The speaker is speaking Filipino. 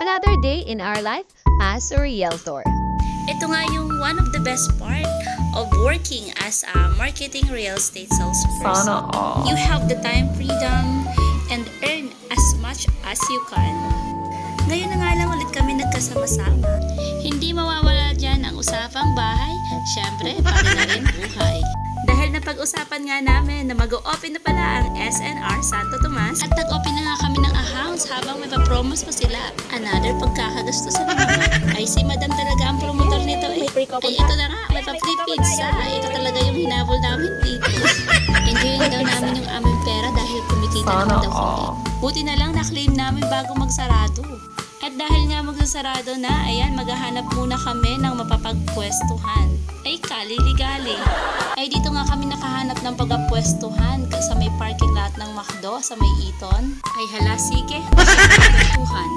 Another day in our life as a realtor. Ito nga yung one of the best part of working as a marketing real estate salesperson. Sana all. You have the time freedom and earn as much as you can. Ngayon na nga lang ulit kami nagkasama-sama. Hindi mawawala dyan ang usapang bahay, syempre pati na rin buhay. Dahil napag-usapan nga namin na mag-o-open na pala ang SNR Santo Tomas at nag-open na nga kami ng accounts habang may pa-promos pa sila. Another pagkakagastusan naman. Ay si madam talaga ang promotor nito eh. Ay ito na nga, may pa-free pizza. Ito talaga yung hinabol namin dito. Enjoyin daw namin yung aming pera dahil kumikita naman daw kami. Buti na lang na-claim namin bago magsarado. At dahil nga magsasarado na, ayan, maghahanap muna kami ng mapapagpwestuhan. Ay, kaliligali. Ay, dito nga kami nakahanap ng pagpwestuhan sa may parking lot ng McDo, sa may Eton. Ay, hala, sige. Pwestuhan.